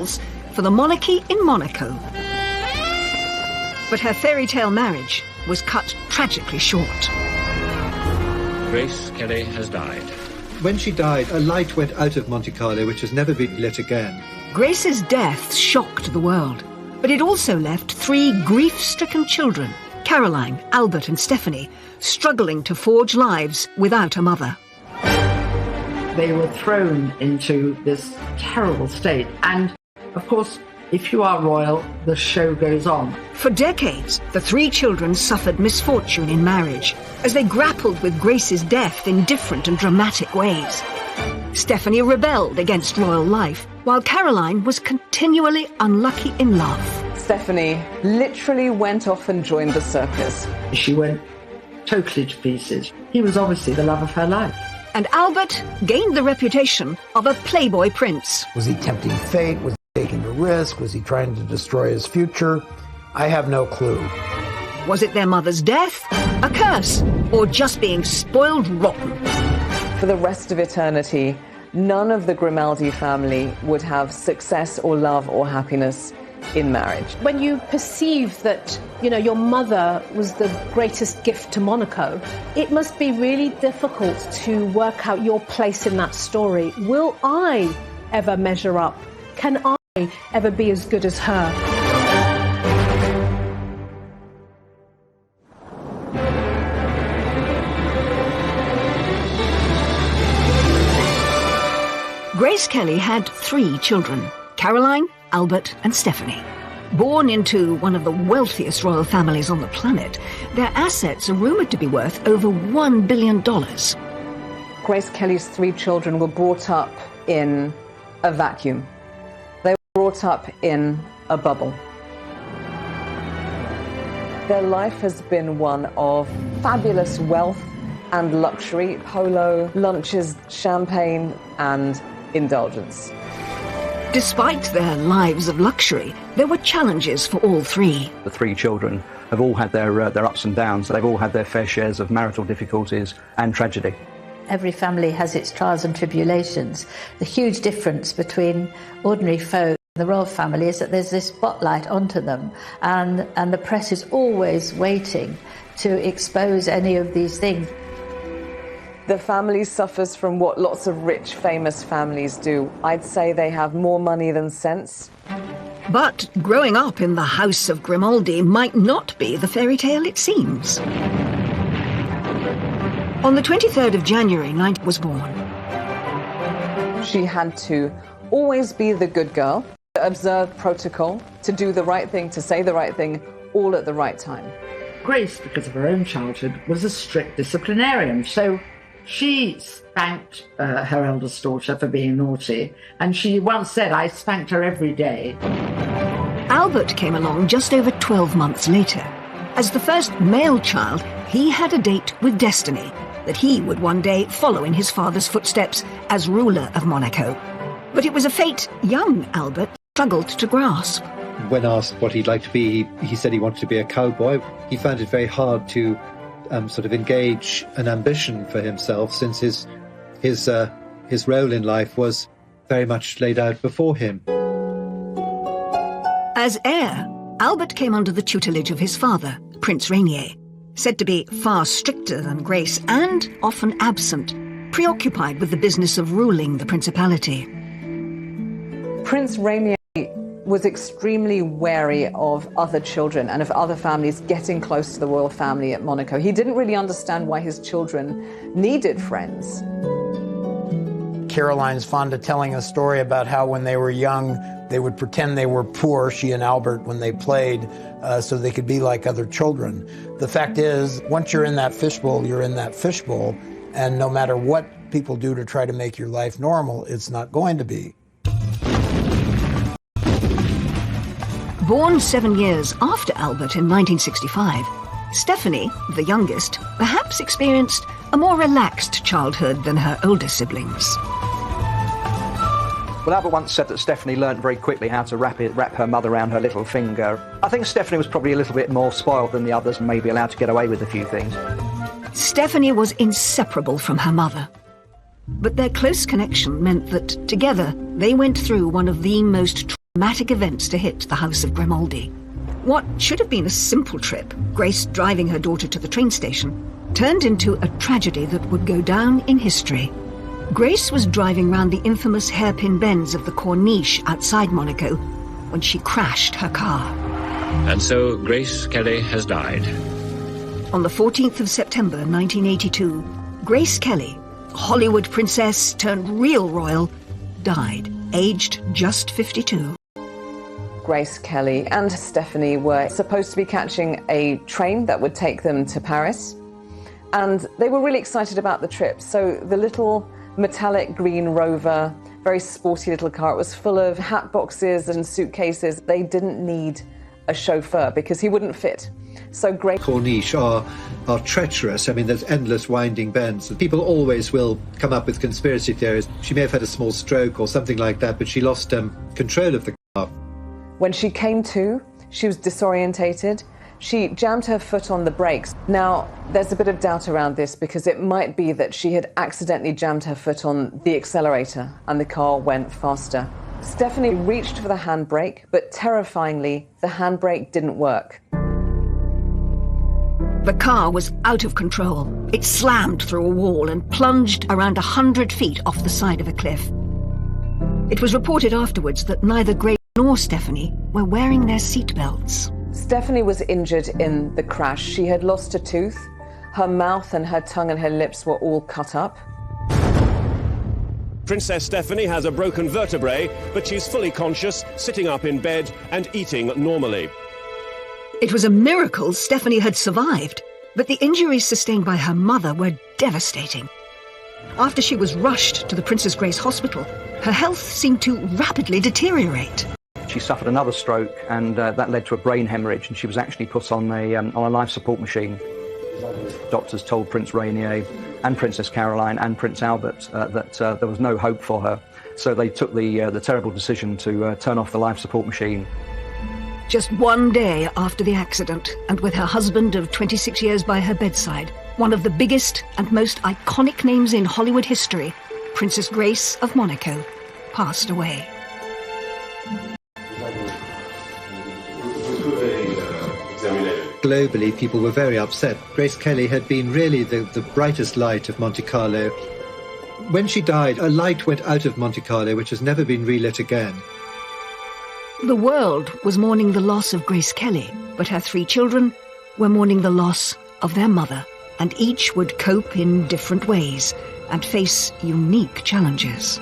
roles for the monarchy in Monaco. But her fairy tale marriage was cut tragically short. Grace Kelly has died. When she died, a light went out of Monte Carlo which has never been lit again. Grace's death shocked the world, but it also left 3 grief-stricken children, Caroline, Albert and Stephanie, struggling to forge lives without a mother. They were thrown into this terrible state, and of course, if you are royal, the show goes on. For decades, the 3 children suffered misfortune in marriage as they grappled with Grace's death in different and dramatic ways. Stephanie rebelled against royal life, while Caroline was continually unlucky in love. Stephanie literally went off and joined the circus. She went totally to pieces. He was obviously the love of her life. And Albert gained the reputation of a playboy prince. Was he tempting fate? Was he taking a risk? Was he trying to destroy his future? I have no clue. Was it their mother's death, a curse, or just being spoiled rotten? For the rest of eternity, none of the Grimaldi family would have success or love or happiness in marriage. When you perceive that, your mother was the greatest gift to Monaco, it must be really difficult to work out your place in that story. Will I ever measure up? Can I ever be as good as her? Grace Kelly had 3 children, Caroline, Albert and Stephanie. Born into one of the wealthiest royal families on the planet, their assets are rumoured to be worth over $1 billion. Grace Kelly's 3 children were brought up in a vacuum. They were brought up in a bubble. Their life has been one of fabulous wealth and luxury, polo, lunches, champagne and indulgence. Despite their lives of luxury, there were challenges for all 3. The 3 children have all had their ups and downs. They've all had their fair shares of marital difficulties and tragedy. Every family has its trials and tribulations. The huge difference between ordinary folk and the royal family is that there's this spotlight onto them, and the press is always waiting to expose any of these things. The family suffers from what lots of rich, famous families do. I'd say they have more money than sense. But growing up in the House of Grimaldi might not be the fairy tale it seems. On the 23rd of January, Knight was born. She had to always be the good girl, to observe protocol, to do the right thing, to say the right thing, all at the right time. Grace, because of her own childhood, was a strict disciplinarian, so she spanked her eldest daughter for being naughty, and she once said, "I spanked her every day." Albert came along just over 12 months later. As the first male child, he had a date with destiny, that he would one day follow in his father's footsteps as ruler of Monaco. But it was a fate young Albert struggled to grasp. When asked what he'd like to be, he said he wanted to be a cowboy. He found it very hard to sort of engage an ambition for himself, since his role in life was very much laid out before him. As heir, Albert came under the tutelage of his father, Prince Rainier, said to be far stricter than Grace and often absent, preoccupied with the business of ruling the principality. Prince Rainier was extremely wary of other children and of other families getting close to the royal family at Monaco. He didn't really understand why his children needed friends. Caroline's fond of telling a story about how when they were young, they would pretend they were poor, she and Albert, when they played, so they could be like other children. The fact is, once you're in that fishbowl, you're in that fishbowl, and no matter what people do to try to make your life normal, it's not going to be. Born 7 years after Albert in 1965, Stephanie, the youngest, perhaps experienced a more relaxed childhood than her older siblings. Well, Albert once said that Stephanie learnt very quickly how to wrap her mother around her little finger. I think Stephanie was probably a little bit more spoiled than the others and maybe allowed to get away with a few things. Stephanie was inseparable from her mother. But their close connection meant that, together, they went through one of the most dramatic events to hit the House of Grimaldi. What should have been a simple trip, Grace driving her daughter to the train station, turned into a tragedy that would go down in history. Grace was driving round the infamous hairpin bends of the Corniche outside Monaco when she crashed her car. And so Grace Kelly has died. On the 14th of September 1982, Grace Kelly, Hollywood princess turned real royal, died, aged just 52. Grace Kelly and Stephanie were supposed to be catching a train that would take them to Paris. And they were really excited about the trip. So the little metallic green Rover, very sporty little car, it was full of hat boxes and suitcases. They didn't need a chauffeur because he wouldn't fit. So Grace Corniche are treacherous. I mean, there's endless winding bends. People always will come up with conspiracy theories. She may have had a small stroke or something like that, but she lost control of the car. When she came to, she was disorientated. She jammed her foot on the brakes. Now, there's a bit of doubt around this because it might be that she had accidentally jammed her foot on the accelerator and the car went faster. Stephanie reached for the handbrake, but terrifyingly, the handbrake didn't work. The car was out of control. It slammed through a wall and plunged around 100 feet off the side of a cliff. It was reported afterwards that neither Grace nor Stephanie were wearing their seatbelts. Stephanie was injured in the crash. She had lost a tooth. Her mouth and her tongue and her lips were all cut up. Princess Stephanie has a broken vertebrae, but she's fully conscious, sitting up in bed and eating normally. It was a miracle Stephanie had survived, but the injuries sustained by her mother were devastating. After she was rushed to the Princess Grace Hospital, her health seemed to rapidly deteriorate. She suffered another stroke, and that led to a brain hemorrhage, and she was actually put on a life support machine. Doctors told Prince Rainier and Princess Caroline and Prince Albert that there was no hope for her. So they took the terrible decision to turn off the life support machine. Just one day after the accident, and with her husband of 26 years by her bedside, one of the biggest and most iconic names in Hollywood history, Princess Grace of Monaco, passed away. Globally, people were very upset. Grace Kelly had been really the brightest light of Monte Carlo. When she died, a light went out of Monte Carlo which has never been relit again. The world was mourning the loss of Grace Kelly, but her 3 children were mourning the loss of their mother, and each would cope in different ways and face unique challenges.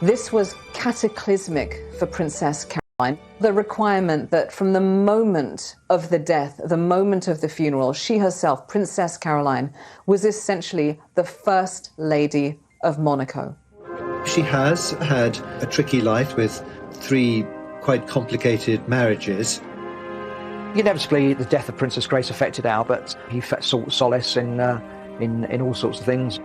This was cataclysmic for Princess Caroline. The requirement that from the moment of the death, the moment of the funeral, she herself, Princess Caroline, was essentially the First Lady of Monaco. She has had a tricky life with 3 quite complicated marriages. Inevitably, the death of Princess Grace affected Albert. He sought solace in all sorts of things,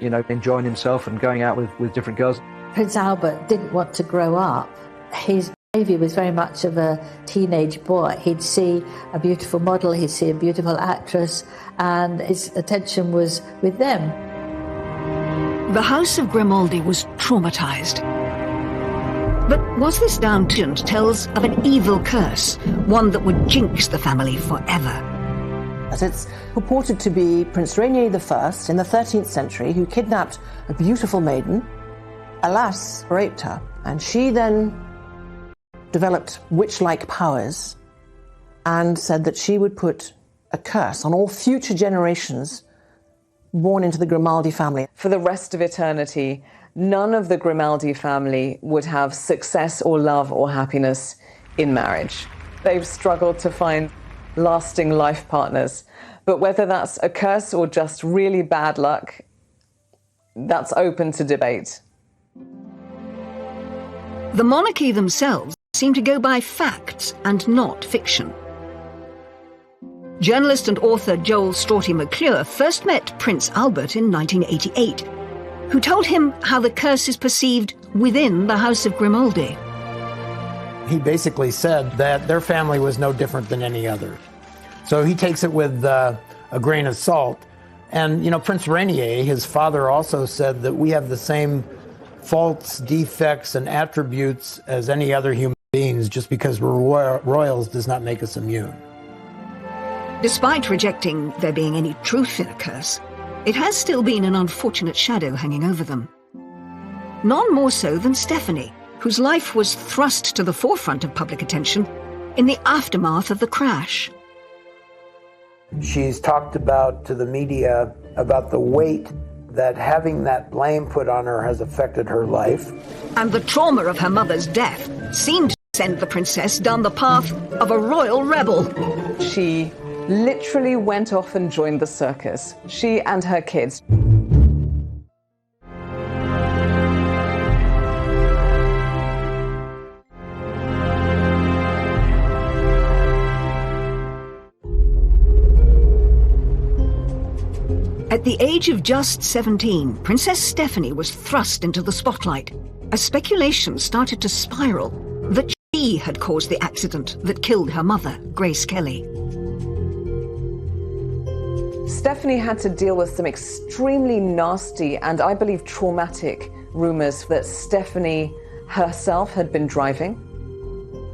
you know, enjoying himself and going out with different girls. Prince Albert didn't want to grow up. His behaviour was very much of a teenage boy. He'd see a beautiful model, he'd see a beautiful actress, and his attention was with them. The House of Grimaldi was traumatised. But was this down to tells of an evil curse, one that would jinx the family forever? As it's purported to be Prince Rainier I in the 13th century who kidnapped a beautiful maiden, alas, raped her, and she then developed witch-like powers and said that she would put a curse on all future generations born into the Grimaldi family. For the rest of eternity, none of the Grimaldi family would have success or love or happiness in marriage. They've struggled to find lasting life partners. But whether that's a curse or just really bad luck, that's open to debate. The monarchy themselves seem to go by facts and not fiction. Journalist and author Joel Strawty McClure first met Prince Albert in 1988, who told him how the curse is perceived within the House of Grimaldi. He basically said that their family was no different than any other. So he takes it with a grain of salt. And, you know, Prince Rainier, his father, also said that we have the same faults, defects, and attributes as any other human beings. Just because we're royals does not make us immune. Despite rejecting there being any truth in a curse, it has still been an unfortunate shadow hanging over them. None more so than Stephanie, whose life was thrust to the forefront of public attention in the aftermath of the crash. She's talked about to the media about the weight that having that blame put on her has affected her life. And the trauma of her mother's death seemed to send the princess down the path of a royal rebel. She literally went off and joined the circus, she and her kids. At the age of just 17, Princess Stephanie was thrust into the spotlight as speculation started to spiral that she had caused the accident that killed her mother, Grace Kelly. Stephanie had to deal with some extremely nasty and, I believe, traumatic rumors that Stephanie herself had been driving,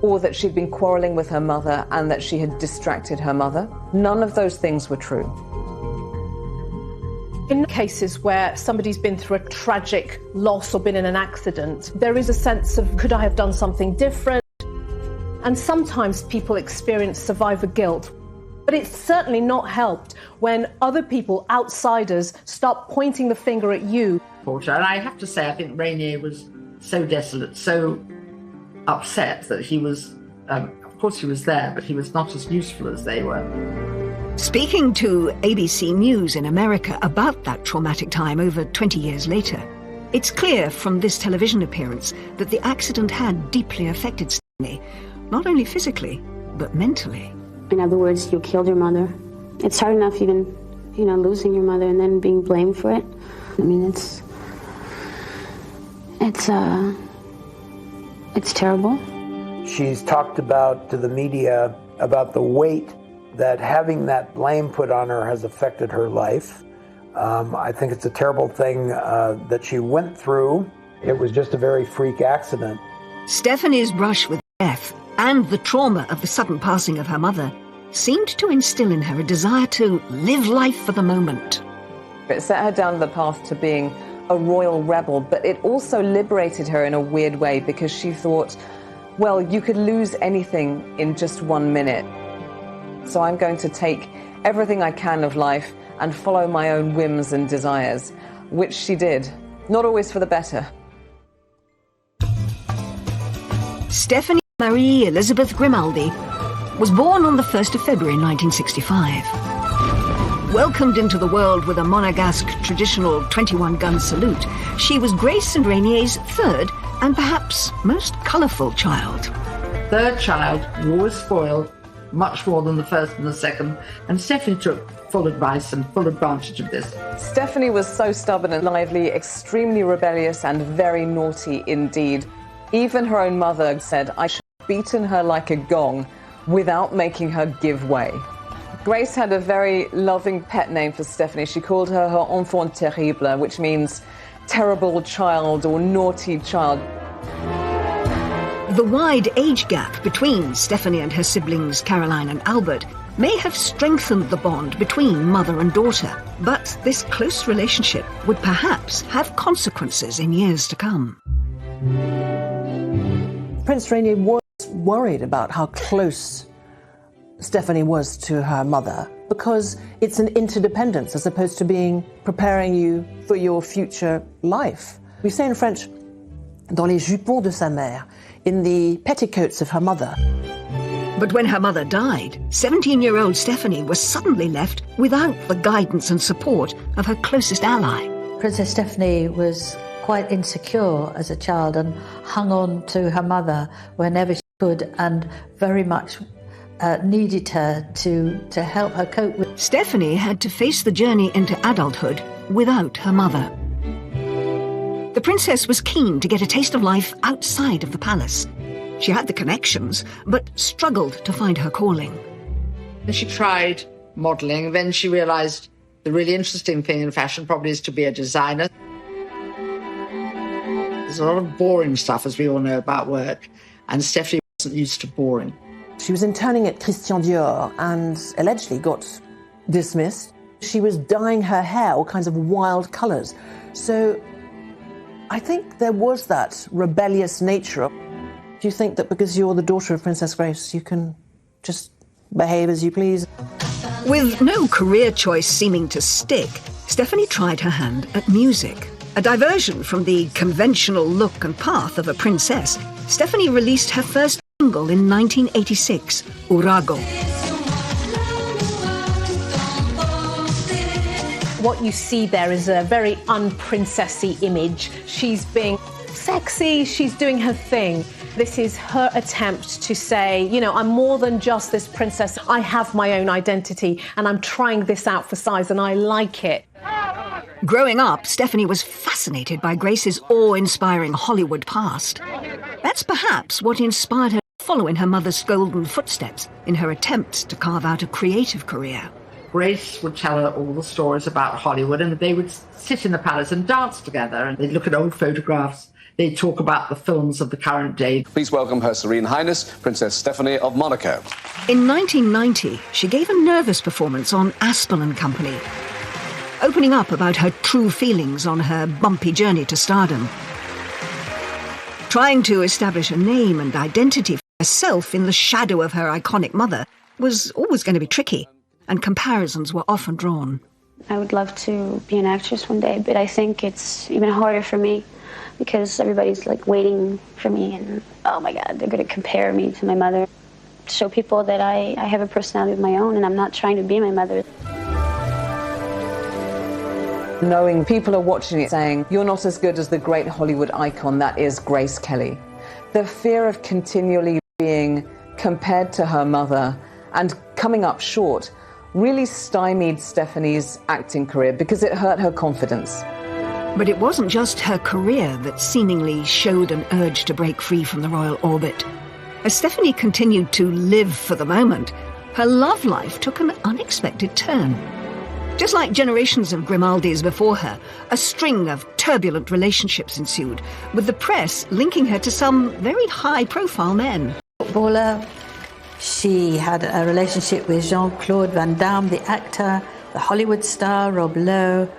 or that she'd been quarreling with her mother and that she had distracted her mother. None of those things were true. In cases where somebody's been through a tragic loss or been in an accident, there is a sense of, could I have done something different? And sometimes people experience survivor guilt. But it's certainly not helped when other people, outsiders, start pointing the finger at you. And I have to say, I think Rainier was so desolate, so upset that he was, of course he was there, but he was not as useful as they were. Speaking to ABC News in America about that traumatic time over 20 years later, it's clear from this television appearance that the accident had deeply affected Stephanie, not only physically, but mentally. In other words, you killed your mother. It's hard enough even, losing your mother and then being blamed for it. I mean, it's terrible. She's talked about to the media about the weight that having that blame put on her has affected her life. I think it's a terrible thing that she went through. It was just a very freak accident. Stephanie's brush with death and the trauma of the sudden passing of her mother seemed to instill in her a desire to live life for the moment. It set her down the path to being a royal rebel, but it also liberated her in a weird way because she thought, well, you could lose anything in just 1 minute. So I'm going to take everything I can of life and follow my own whims and desires, which she did, not always for the better. Stephanie Marie Elizabeth Grimaldi was born on the 1st of February 1965. Welcomed into the world with a Monegasque traditional 21-gun salute, she was Grace and Rainier's third and perhaps most colourful child. Third child, was spoiled, much more than the first and the second, and Stephanie took full advice and full advantage of this. Stephanie was so stubborn and lively, extremely rebellious and very naughty indeed. Even her own mother said, I should have beaten her like a gong without making her give way. Grace had a very loving pet name for Stephanie. She called her enfant terrible, which means terrible child or naughty child. The wide age gap between Stephanie and her siblings Caroline and Albert may have strengthened the bond between mother and daughter, but this close relationship would perhaps have consequences in years to come. Prince Rainier was worried about how close Stephanie was to her mother because it's an interdependence as opposed to being preparing you for your future life. We say in French, dans les jupons de sa mère, in the petticoats of her mother. But when her mother died, 17-year-old Stephanie was suddenly left without the guidance and support of her closest ally. Princess Stephanie was quite insecure as a child and hung on to her mother whenever she could and very much needed her to help her cope with. Stephanie had to face the journey into adulthood without her mother. The princess was keen to get a taste of life outside of the palace. She had the connections, but struggled to find her calling. She tried modelling, then she realised the really interesting thing in fashion probably is to be a designer. There's a lot of boring stuff, as we all know, about work, and Stephanie wasn't used to boring. She was interning at Christian Dior and allegedly got dismissed. She was dyeing her hair all kinds of wild colours. So I think there was that rebellious nature. Do you think that because you're the daughter of Princess Grace, you can just behave as you please? With no career choice seeming to stick, Stephanie tried her hand at music. A diversion from the conventional look and path of a princess, Stephanie released her first single in 1986, Urago. What you see there is a very unprincessy image. She's being sexy, she's doing her thing. This is her attempt to say, you know, I'm more than just this princess. I have my own identity and I'm trying this out for size and I like it. Growing up, Stephanie was fascinated by Grace's awe-inspiring Hollywood past. That's perhaps what inspired her to follow in her mother's golden footsteps in her attempts to carve out a creative career. Grace would tell her all the stories about Hollywood, and they would sit in the palace and dance together, and they'd look at old photographs. They'd talk about the films of the current day. Please welcome Her Serene Highness, Princess Stephanie of Monaco. In 1990, she gave a nervous performance on Aspel & Company, opening up about her true feelings on her bumpy journey to stardom. Trying to establish a name and identity for herself in the shadow of her iconic mother was always going to be tricky, and comparisons were often drawn. I would love to be an actress one day, but I think it's even harder for me because everybody's like waiting for me and, oh my God, they're going to compare me to my mother. Show people that I have a personality of my own and I'm not trying to be my mother. Knowing people are watching it saying, you're not as good as the great Hollywood icon that is Grace Kelly. The fear of continually being compared to her mother and coming up short really stymied Stephanie's acting career because it hurt her confidence. But it wasn't just her career that seemingly showed an urge to break free from the royal orbit. As Stephanie continued to live for the moment, her love life took an unexpected turn. Just like generations of Grimaldis before her, a string of turbulent relationships ensued, with the press linking her to some very high-profile men. Footballer. She had a relationship with Jean-Claude Van Damme, the actor, the Hollywood star Rob Lowe.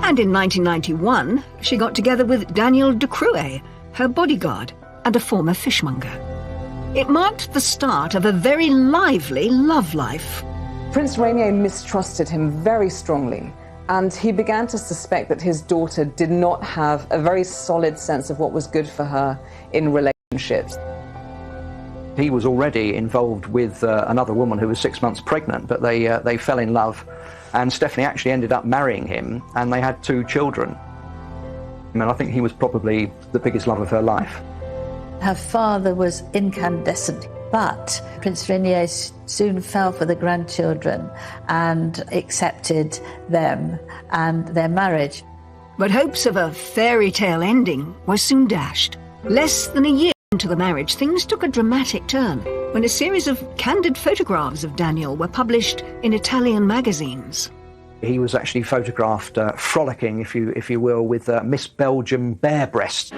And in 1991, she got together with Daniel de Cruet, her bodyguard and a former fishmonger. It marked the start of a very lively love life. Prince Rainier mistrusted him very strongly, and he began to suspect that his daughter did not have a very solid sense of what was good for her in relationships. He was already involved with another woman who was 6 months pregnant, but they fell in love, and Stephanie actually ended up marrying him, and they had 2 children. I mean, I think he was probably the biggest love of her life. Her father was incandescent, but Prince Rainier soon fell for the grandchildren and accepted them and their marriage. But hopes of a fairy tale ending were soon dashed. Less than a year into the marriage, things took a dramatic turn when a series of candid photographs of Daniel were published in Italian magazines. He was actually photographed frolicking, if you will, with Miss Belgium bare breasts.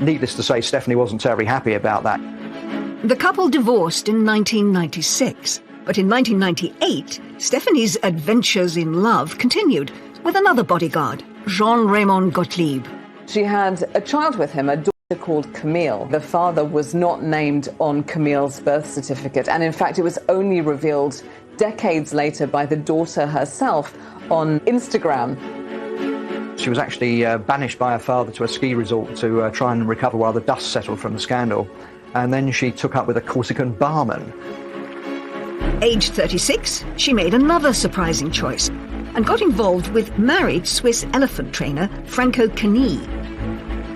Needless to say, Stephanie wasn't terribly happy about that. The couple divorced in 1996, but in 1998, Stephanie's adventures in love continued with another bodyguard, Jean-Raymond Gottlieb. She had a child with him, a daughter called Camille. The father was not named on Camille's birth certificate, and in fact it was only revealed decades later by the daughter herself on Instagram. She was actually banished by her father to a ski resort to try and recover while the dust settled from the scandal. And then she took up with a Corsican barman. Aged 36, she made another surprising choice and got involved with married Swiss elephant trainer Franco Cani.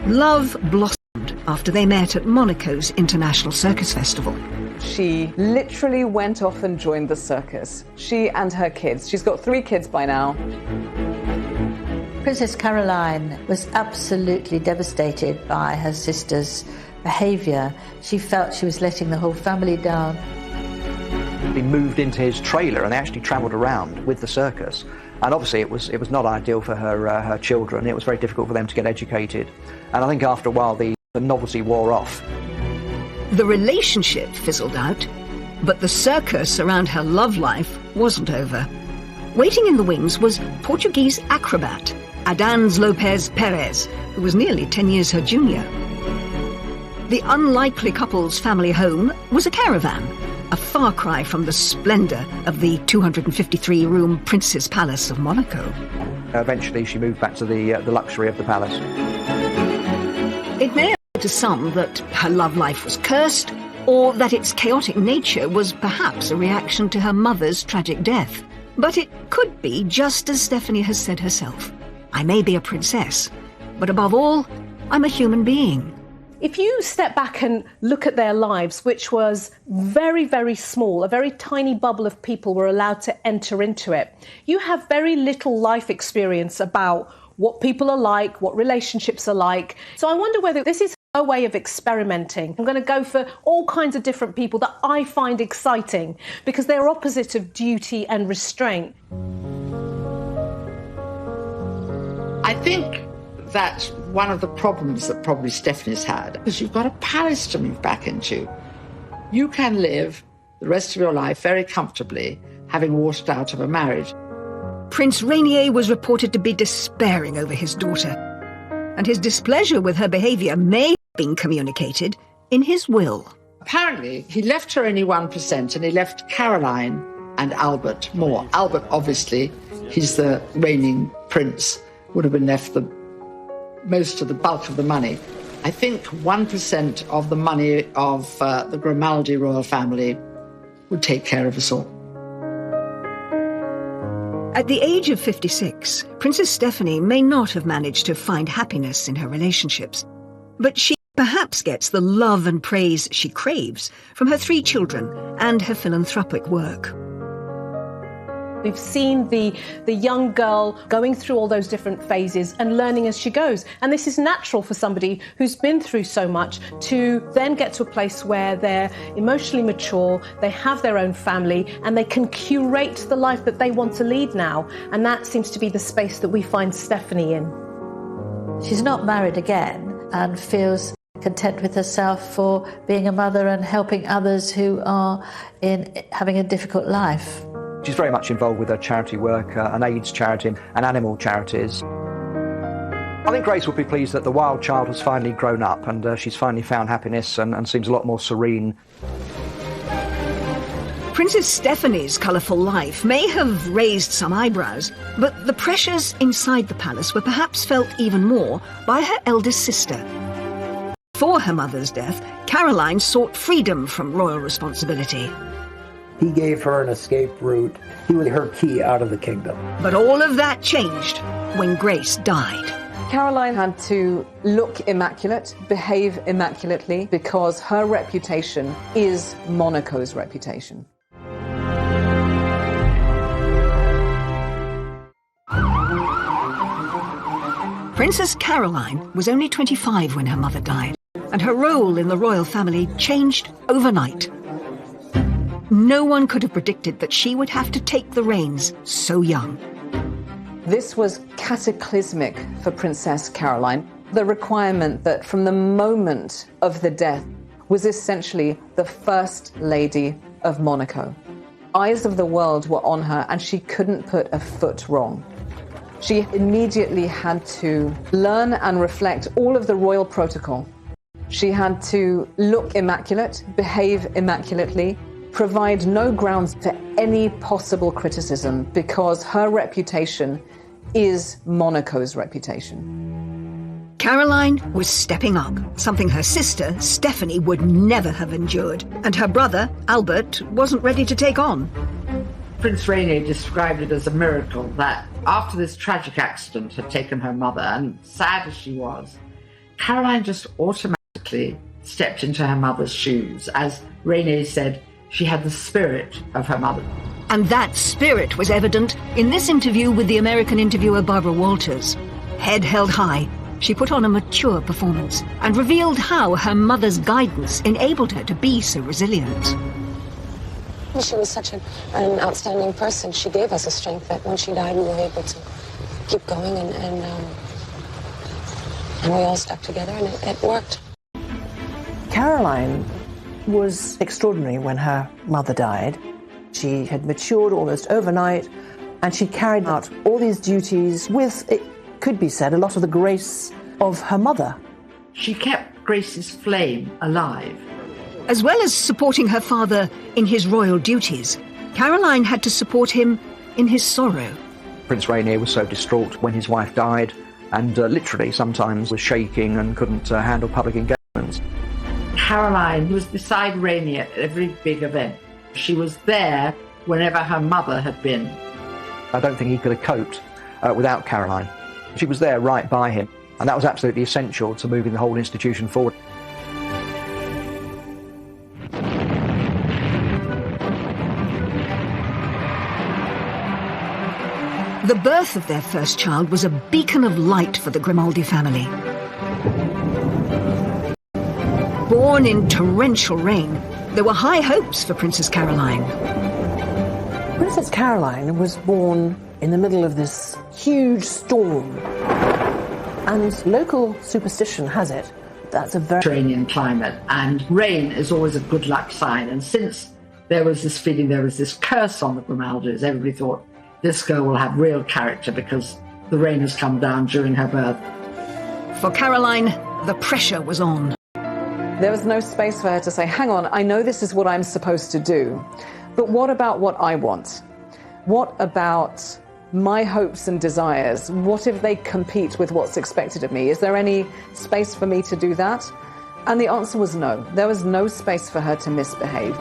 Love blossomed after they met at Monaco's International Circus Festival. She literally went off and joined the circus. She and her kids. She's got 3 kids by now. Princess Caroline was absolutely devastated by her sister's behaviour. She felt she was letting the whole family down. He moved into his trailer and they actually travelled around with the circus. And obviously it was not ideal for her children. It was very difficult for them to get educated. And I think after a while the The novelty wore off. The relationship fizzled out, but the circus around her love life wasn't over. Waiting in the wings was Portuguese acrobat Adans Lopez Perez, who was nearly 10 years her junior. The unlikely couple's family home was a caravan, a far cry from the splendour of the 253-room Prince's Palace of Monaco. Eventually she moved back to the luxury of the palace. It may appear to some that her love life was cursed, or that its chaotic nature was perhaps a reaction to her mother's tragic death. But it could be just as Stephanie has said herself. I may be a princess, but above all, I'm a human being. If you step back and look at their lives, which was very, very small, a very tiny bubble of people were allowed to enter into it, you have very little life experience about what people are like, what relationships are like. So I wonder whether this is a way of experimenting. I'm going to go for all kinds of different people that I find exciting because they're opposite of duty and restraint. I think that's one of the problems that probably Stephanie's had, because you've got a palace to move back into. You can live the rest of your life very comfortably, having walked out of a marriage. Prince Rainier was reported to be despairing over his daughter, and his displeasure with her behaviour may have been communicated in his will. Apparently, he left her only 1%, and he left Caroline and Albert more. Albert, obviously, he's the reigning prince, would have been left most of the bulk of the money. I think 1% of the money of the Grimaldi royal family would take care of us all. At the age of 56, Princess Stephanie may not have managed to find happiness in her relationships, but she perhaps gets the love and praise she craves from her 3 children and her philanthropic work. We've seen the young girl going through all those different phases and learning as she goes. And this is natural for somebody who's been through so much to then get to a place where they're emotionally mature, they have their own family, and they can curate the life that they want to lead now. And that seems to be the space that we find Stephanie in. She's not married again and feels content with herself for being a mother and helping others who are having a difficult life. She's very much involved with her charity work, an AIDS charity and animal charities. I think Grace would be pleased that the wild child has finally grown up and she's finally found happiness and seems a lot more serene. Princess Stephanie's colourful life may have raised some eyebrows, but the pressures inside the palace were perhaps felt even more by her eldest sister. Before her mother's death, Caroline sought freedom from royal responsibility. He gave her an escape route. He was her key out of the kingdom. But all of that changed when Grace died. Caroline had to look immaculate, behave immaculately, because her reputation is Monaco's reputation. Princess Caroline was only 25 when her mother died, and her role in the royal family changed overnight. No one could have predicted that she would have to take the reins so young. This was cataclysmic for Princess Caroline. The requirement that from the moment of the death was essentially the First Lady of Monaco. Eyes of the world were on her and she couldn't put a foot wrong. She immediately had to learn and reflect all of the royal protocol. She had to look immaculate, behave immaculately, provide no grounds for any possible criticism because her reputation is Monaco's reputation. Caroline was stepping up, something her sister, Stephanie, would never have endured, and her brother, Albert, wasn't ready to take on. Prince Rainier described it as a miracle that after this tragic accident had taken her mother, and sad as she was, Caroline just automatically stepped into her mother's shoes. As Rainier said, she had the spirit of her mother. And that spirit was evident in this interview with the American interviewer Barbara Walters. Head held high, she put on a mature performance and revealed how her mother's guidance enabled her to be so resilient. She was such an outstanding person. She gave us a strength that when she died, we were able to keep going, and we all stuck together, and it worked. Caroline was extraordinary when her mother died. She had matured almost overnight, and she carried out all these duties with, it could be said, a lot of the grace of her mother. She kept Grace's flame alive. As well as supporting her father in his royal duties, Caroline had to support him in his sorrow. Prince Rainier was so distraught when his wife died, and literally sometimes was shaking and couldn't handle public engagements. Caroline was beside Rainier at every big event. She was there whenever her mother had been. I don't think he could have coped without Caroline. She was there right by him, and that was absolutely essential to moving the whole institution forward. The birth of their first child was a beacon of light for the Grimaldi family. Born in torrential rain, there were high hopes for Princess Caroline. Princess Caroline was born in the middle of this huge storm. And local superstition has it that's a very Mediterranean climate, and rain is always a good luck sign. And since there was this feeling, there was this curse on the Grimaldis, everybody thought this girl will have real character because the rain has come down during her birth. For Caroline, the pressure was on. There was no space for her to say, hang on, I know this is what I'm supposed to do, but what about what I want? What about my hopes and desires? What if they compete with what's expected of me? Is there any space for me to do that? And the answer was no. There was no space for her to misbehave.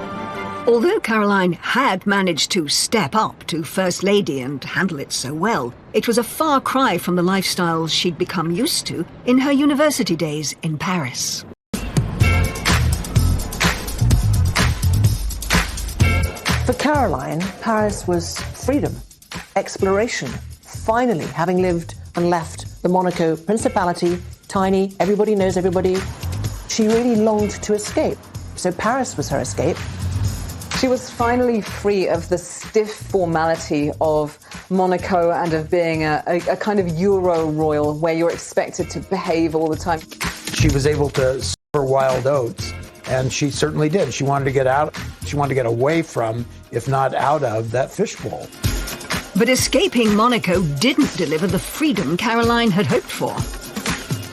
Although Caroline had managed to step up to First Lady and handle it so well, it was a far cry from the lifestyle she'd become used to in her university days in Paris. For Caroline, Paris was freedom, exploration. Finally, having lived and left the Monaco Principality, tiny, everybody knows everybody, she really longed to escape. So Paris was her escape. She was finally free of the stiff formality of Monaco and of being a kind of Euro royal where you're expected to behave all the time. She was able to sow her wild oats, and she certainly did. She wanted to get out. She wanted to get away from, if not out of, that fishbowl. But escaping Monaco didn't deliver the freedom Caroline had hoped for.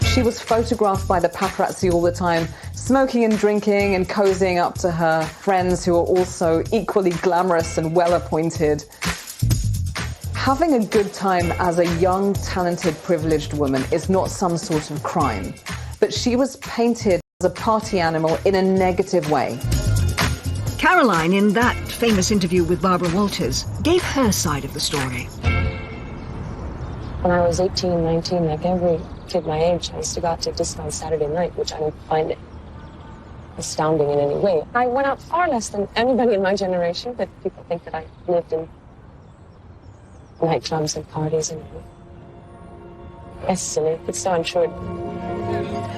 She was photographed by the paparazzi all the time, smoking and drinking and cozying up to her friends who were also equally glamorous and well-appointed. Having a good time as a young, talented, privileged woman is not some sort of crime, but she was painted as a party animal in a negative way. Caroline, in that famous interview with Barbara Walters, gave her side of the story. When I was 18, 19, like every kid my age, I used to go out to disco on Saturday night, which I don't find astounding in any way. I went out far less than anybody in my generation, but people think that I lived in nightclubs and parties and it's silly. It's so untrue.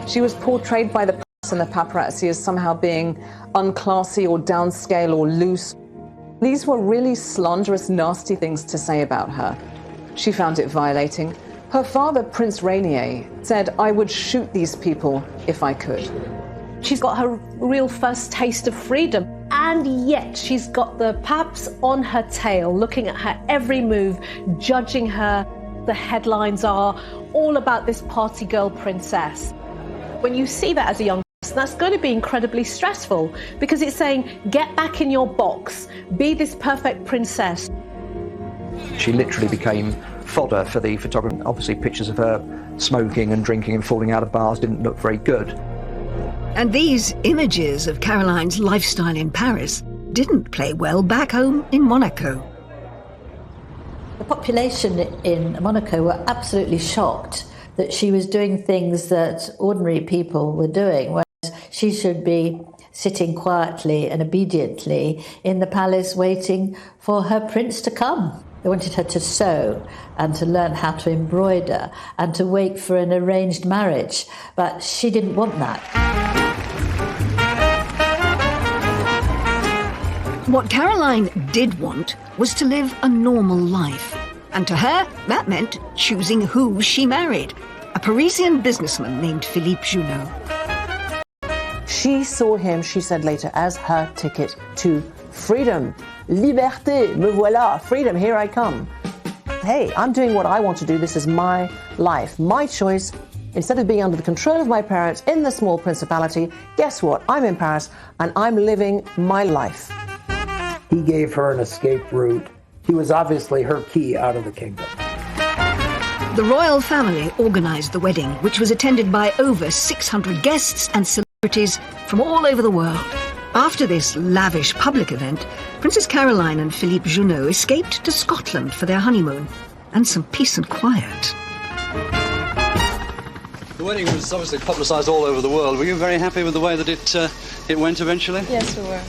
She was portrayed by the press and the paparazzi as somehow being unclassy or downscale or loose. These were really slanderous, nasty things to say about her. She found it violating. Her father, Prince Rainier, said, I would shoot these people if I could. She's got her real first taste of freedom, and yet she's got the paps on her tail, looking at her every move, judging her. The headlines are all about this party girl princess. When you see that as a young person, that's going to be incredibly stressful, because it's saying, get back in your box, be this perfect princess. She literally became fodder for the photographer. Obviously, pictures of her smoking and drinking and falling out of bars didn't look very good. And these images of Caroline's lifestyle in Paris didn't play well back home in Monaco. The population in Monaco were absolutely shocked that she was doing things that ordinary people were doing, whereas she should be sitting quietly and obediently in the palace waiting for her prince to come. They wanted her to sew and to learn how to embroider and to wait for an arranged marriage, but she didn't want that. What Caroline did want was to live a normal life. And to her, that meant choosing who she married, a Parisian businessman named Philippe Junot. She saw him, she said later, as her ticket to freedom. Liberté, me voilà, freedom, here I come. Hey, I'm doing what I want to do. This is my life, my choice. Instead of being under the control of my parents in the small principality, guess what? I'm in Paris and I'm living my life. He gave her an escape route. He was obviously her key out of the kingdom. The royal family organised the wedding, which was attended by over 600 guests and celebrities from all over the world. After this lavish public event, Princess Caroline and Philippe Junot escaped to Scotland for their honeymoon and some peace and quiet. The wedding was obviously publicised all over the world. Were you very happy with the way that it went eventually? Yes, we were.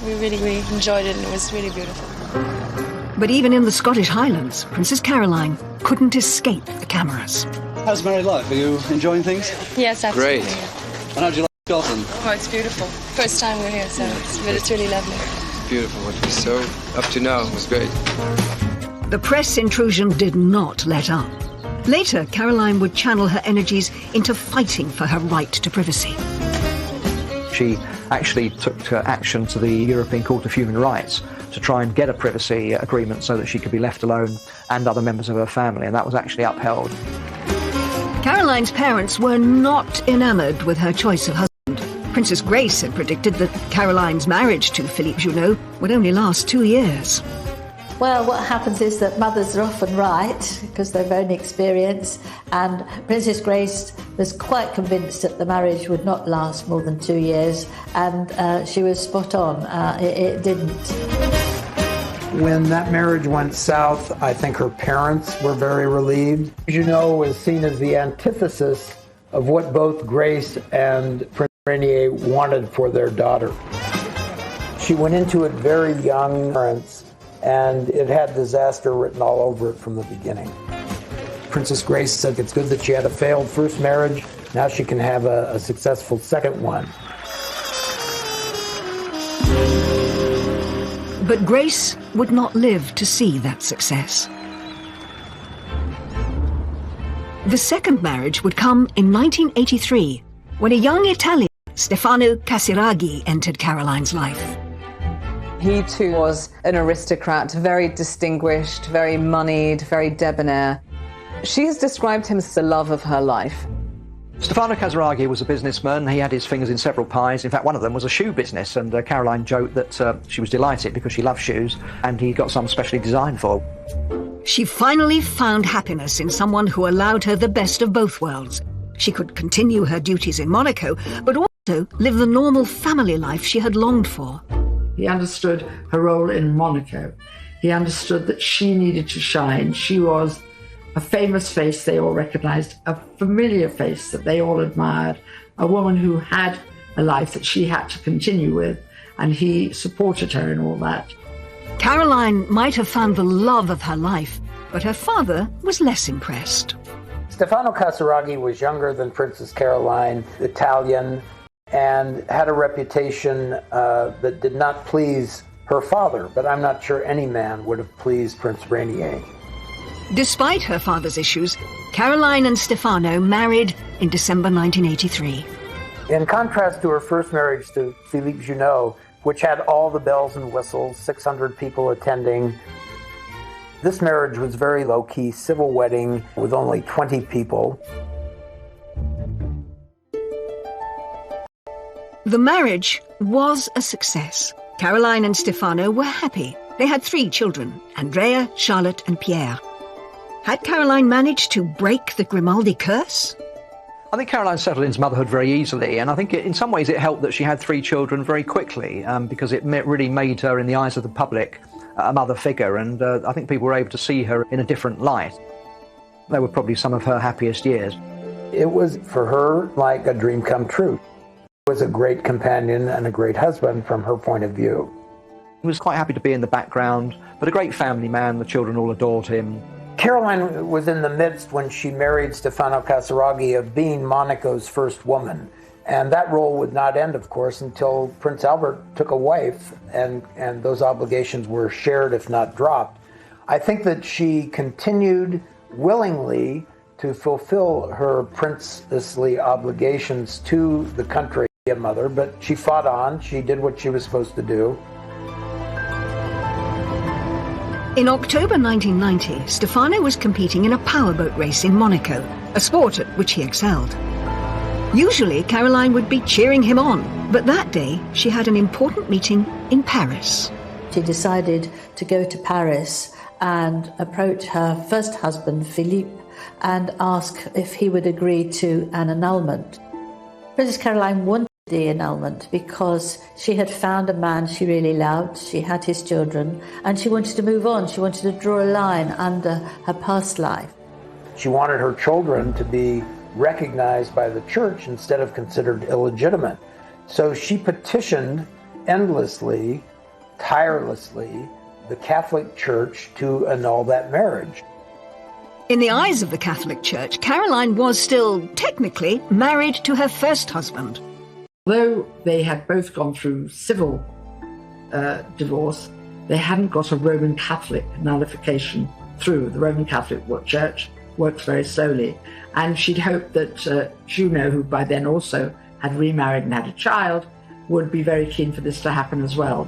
We really enjoyed it, and it was really beautiful. But even in the Scottish Highlands, Princess Caroline couldn't escape the cameras. How's married life? Are you enjoying things? Yes, absolutely. Great. And how do you like Scotland? Oh, it's beautiful. First time we're here, so it's really lovely. It's beautiful. What we saw up to now was great. The press intrusion did not let up. Later, Caroline would channel her energies into fighting for her right to privacy. She actually took action to the European Court of Human Rights to try and get a privacy agreement so that she could be left alone and other members of her family, and that was actually upheld. Caroline's parents were not enamoured with her choice of husband. Princess Grace had predicted that Caroline's marriage to Philippe Junot would only last 2 years. Well, what happens is that mothers are often right because they've own experience, and Princess Grace was quite convinced that the marriage would not last more than 2 years, and she was spot on. It didn't. When that marriage went south, I think her parents were very relieved. Junot was seen as the antithesis of what both Grace and Prince Rainier wanted for their daughter. She went into it very young, and it had disaster written all over it from the beginning. Princess Grace said it's good that she had a failed first marriage. Now she can have a successful second one. But Grace would not live to see that success. The second marriage would come in 1983, when a young Italian, Stefano Casiraghi, entered Caroline's life. He too was an aristocrat, very distinguished, very moneyed, very debonair. She's described him as the love of her life. Stefano Casiraghi was a businessman. He had his fingers in several pies. In fact, one of them was a shoe business, and Caroline joked that she was delighted because she loved shoes, and he got some specially designed for her. She finally found happiness in someone who allowed her the best of both worlds. She could continue her duties in Monaco, but also live the normal family life she had longed for. He understood her role in Monaco. He understood that she needed to shine. She was a famous face they all recognized, a familiar face that they all admired, a woman who had a life that she had to continue with, and he supported her in all that. Caroline might have found the love of her life, but her father was less impressed. Stefano Casiraghi was younger than Princess Caroline, Italian, and had a reputation that did not please her father, but I'm not sure any man would have pleased Prince Rainier. Despite her father's issues, Caroline and Stefano married in December 1983. In contrast to her first marriage to Philippe Junot, which had all the bells and whistles, 600 people attending, this marriage was very low-key, civil wedding with only 20 people. The marriage was a success. Caroline and Stefano were happy. They had 3 children, Andrea, Charlotte and Pierre. Had Caroline managed to break the Grimaldi curse? I think Caroline settled into motherhood very easily, and I think in some ways it helped that she had 3 children very quickly, because it really made her, in the eyes of the public, a mother figure, and I think people were able to see her in a different light. They were probably some of her happiest years. It was, for her, like a dream come true. He was a great companion and a great husband from her point of view. He was quite happy to be in the background, but a great family man. The children all adored him. Caroline was in the midst, when she married Stefano Casiraghi, of being Monaco's first woman. And that role would not end, of course, until Prince Albert took a wife, and those obligations were shared, if not dropped. I think that she continued willingly to fulfill her princessly obligations to the country. a mother, but she fought on. She did what she was supposed to do. In October 1990, Stefano was competing in a powerboat race in Monaco, a sport at which he excelled. Usually, Caroline would be cheering him on, but that day she had an important meeting in Paris. She decided to go to Paris and approach her first husband, Philippe, and ask if he would agree to an annulment. Princess Caroline wanted the annulment because she had found a man she really loved, she had his children, and she wanted to move on. She wanted to draw a line under her past life. She wanted her children to be recognized by the church instead of considered illegitimate. So she petitioned endlessly, tirelessly, the Catholic Church to annul that marriage. In the eyes of the Catholic Church, Caroline was still, technically, married to her first husband. Though they had both gone through civil divorce, they hadn't got a Roman Catholic nullification through. The Roman Catholic Church works very slowly. And she'd hoped that Juno, who by then also had remarried and had a child, would be very keen for this to happen as well.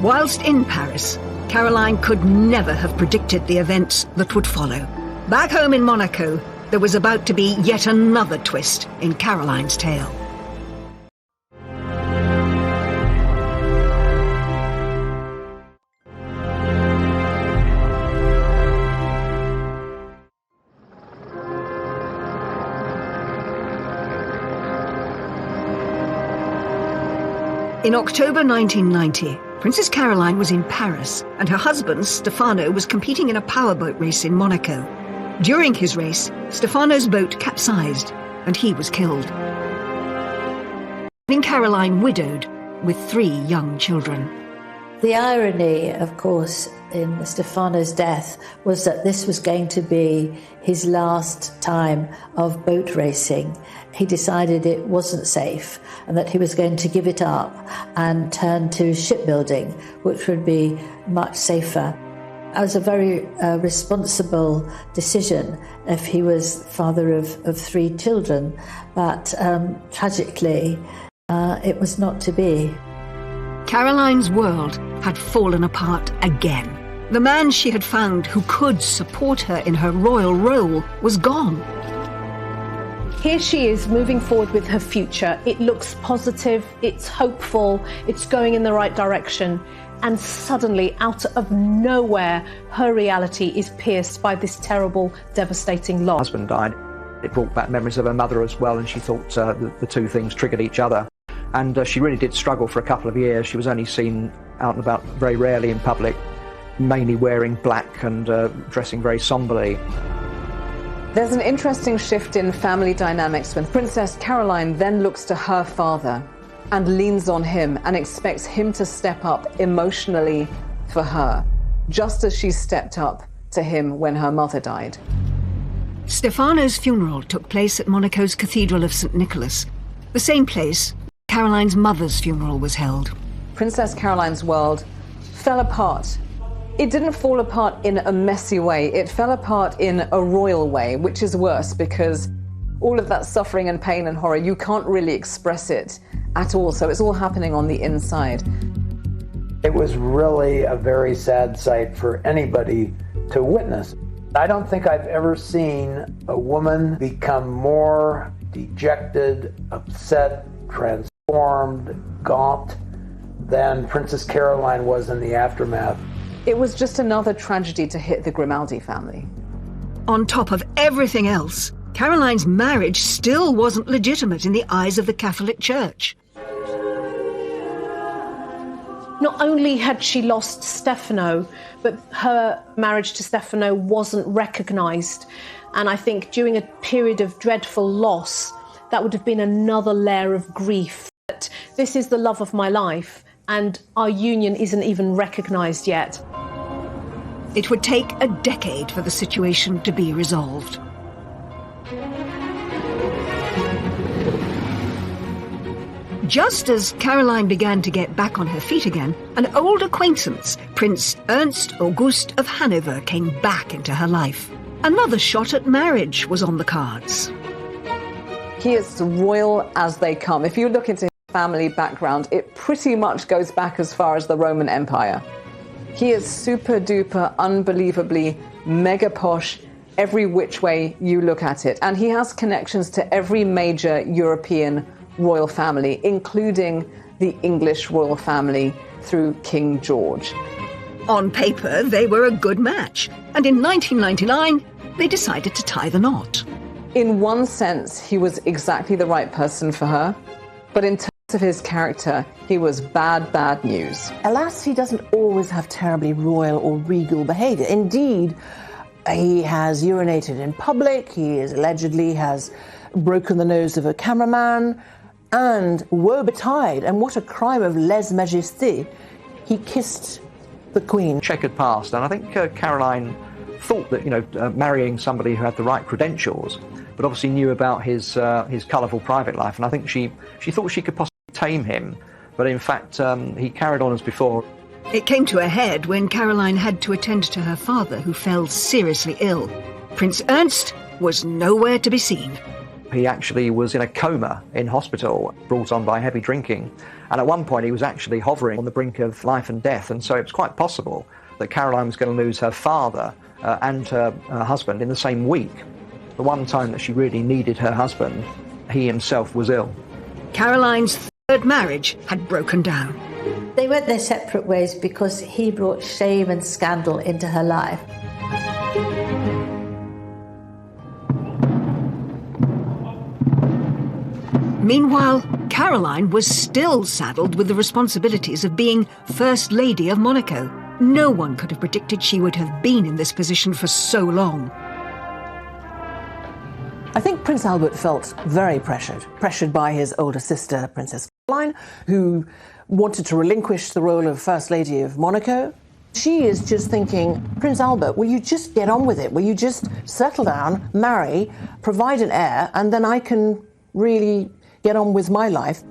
Whilst in Paris, Caroline could never have predicted the events that would follow. Back home in Monaco, there was about to be yet another twist in Caroline's tale. In October 1990, Princess Caroline was in Paris, and her husband, Stefano, was competing in a powerboat race in Monaco. During his race, Stefano's boat capsized, and he was killed, leaving Caroline widowed with 3 young children. The irony, of course, in Stefano's death was that this was going to be his last time of boat racing. He decided it wasn't safe and that he was going to give it up and turn to shipbuilding, which would be much safer. It was a very responsible decision if he was father of 3 children, but tragically, it was not to be. Caroline's world had fallen apart again. The man she had found who could support her in her royal role was gone. Here she is moving forward with her future. It looks positive, it's hopeful, it's going in the right direction. And suddenly, out of nowhere, her reality is pierced by this terrible, devastating loss. Her husband died. It brought back memories of her mother as well, and she thought the 2 things triggered each other. And she really did struggle for a couple of years. She was only seen out and about very rarely in public, mainly wearing black and dressing very somberly. There's an interesting shift in family dynamics when Princess Caroline then looks to her father and leans on him and expects him to step up emotionally for her, just as she stepped up to him when her mother died. Stefano's funeral took place at Monaco's Cathedral of St. Nicholas, the same place Caroline's mother's funeral was held. Princess Caroline's world fell apart. It didn't fall apart in a messy way. It fell apart in a royal way, which is worse because all of that suffering and pain and horror, you can't really express it at all. So it's all happening on the inside. It was really a very sad sight for anybody to witness. I don't think I've ever seen a woman become more dejected, upset, transformed, gaunt than Princess Caroline was in the aftermath. It was just another tragedy to hit the Grimaldi family. On top of everything else, Caroline's marriage still wasn't legitimate in the eyes of the Catholic Church. Not only had she lost Stefano, but her marriage to Stefano wasn't recognised. And I think during a period of dreadful loss, that would have been another layer of grief. That this is the love of my life, and our union isn't even recognised yet. It would take a decade for the situation to be resolved. Just as Caroline began to get back on her feet again, an old acquaintance, Prince Ernst August of Hanover, came back into her life. Another shot at marriage was on the cards. He is royal as they come. If you look into family background, it pretty much goes back as far as the Roman Empire. He is super duper, unbelievably mega posh, every which way you look at it. And he has connections to every major European royal family, including the English royal family through King George. On paper, they were a good match. And in 1999, they decided to tie the knot. In one sense, he was exactly the right person for her. But in terms of his character, he was bad, bad news. Alas, he doesn't always have terribly royal or regal behaviour. Indeed, he has urinated in public, he allegedly has broken the nose of a cameraman, and woe betide, and what a crime of lèse-majesté, he kissed the Queen. Checkered past, and I think Caroline thought that, marrying somebody who had the right credentials, but obviously knew about his colourful private life, and I think she thought she could possibly tame him, but in fact he carried on as before. It came to a head when Caroline had to attend to her father, who fell seriously ill. Prince Ernst was nowhere to be seen. He actually was in a coma in hospital, brought on by heavy drinking, and at one point he was actually hovering on the brink of life and death, and so it was quite possible that Caroline was going to lose her father and her husband in the same week. The one time that she really needed her husband, he himself was ill. Caroline's third marriage had broken down. They went their separate ways because he brought shame and scandal into her life. Meanwhile, Caroline was still saddled with the responsibilities of being First Lady of Monaco. No one could have predicted she would have been in this position for so long. I think Prince Albert felt very pressured by his older sister, Princess Caroline, who wanted to relinquish the role of First Lady of Monaco. She is just thinking, Prince Albert, will you just get on with it? Will you just settle down, marry, provide an heir, and then I can really get on with my life?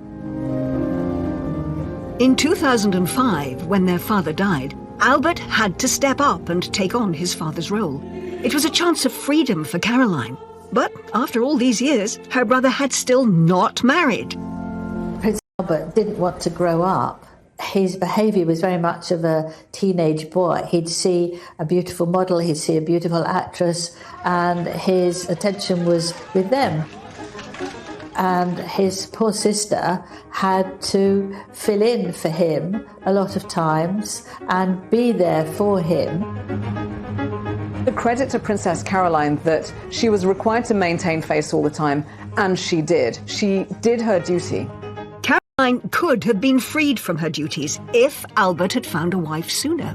In 2005, when their father died, Albert had to step up and take on his father's role. It was a chance of freedom for Caroline. But after all these years, her brother had still not married. Prince Albert didn't want to grow up. His behaviour was very much of a teenage boy. He'd see a beautiful model, he'd see a beautiful actress, and his attention was with them. And his poor sister had to fill in for him a lot of times and be there for him. The credit to Princess Caroline that she was required to maintain face all the time, and she did. She did her duty. Caroline could have been freed from her duties if Albert had found a wife sooner.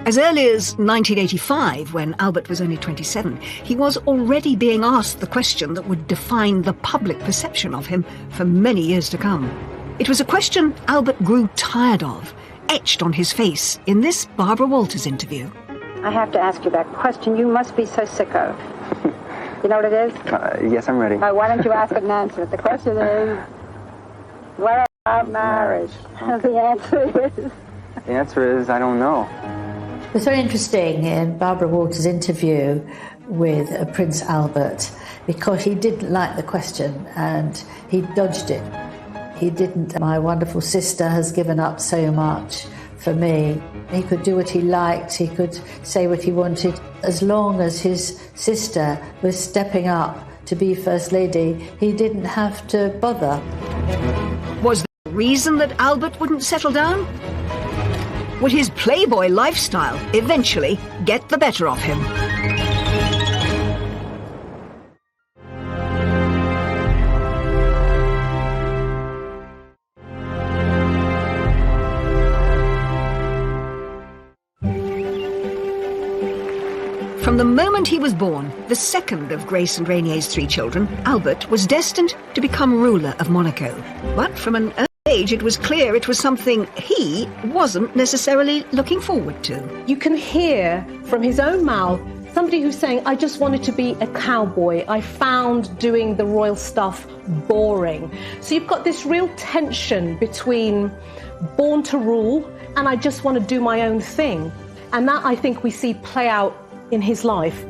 As early as 1985, when Albert was only 27, he was already being asked the question that would define the public perception of him for many years to come. It was a question Albert grew tired of, etched on his face in this Barbara Walters interview. I have to ask you that question you must be so sick of. You know what it is? Yes, I'm ready. Why don't you ask it and answer it? The question is, what about marriage? The answer is, I don't know. It was very interesting in Barbara Walters' interview with Prince Albert because he didn't like the question and he dodged it. He didn't. My wonderful sister has given up so much for me. He could do what he liked, he could say what he wanted. As long as his sister was stepping up to be First Lady, he didn't have to bother. Was there a reason that Albert wouldn't settle down? Would his playboy lifestyle eventually get the better of him? From the moment he was born, the second of Grace and Rainier's three children, Albert was destined to become ruler of Monaco. But from an early age, it was clear it was something he wasn't necessarily looking forward to. You can hear from his own mouth somebody who's saying, I just wanted to be a cowboy. I found doing the royal stuff boring. So you've got this real tension between born to rule and I just want to do my own thing. And that, I think, we see play out in his life.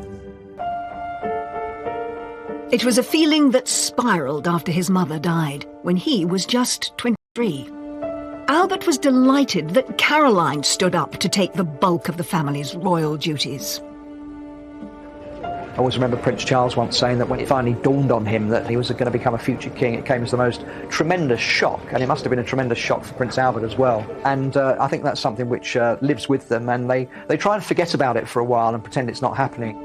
It was a feeling that spiraled after his mother died when he was just 20. Albert was delighted that Caroline stood up to take the bulk of the family's royal duties. I always remember Prince Charles once saying that when it finally dawned on him that he was going to become a future king, it came as the most tremendous shock, and it must have been a tremendous shock for Prince Albert as well. And I think that's something which lives with them, and they try and forget about it for a while and pretend it's not happening.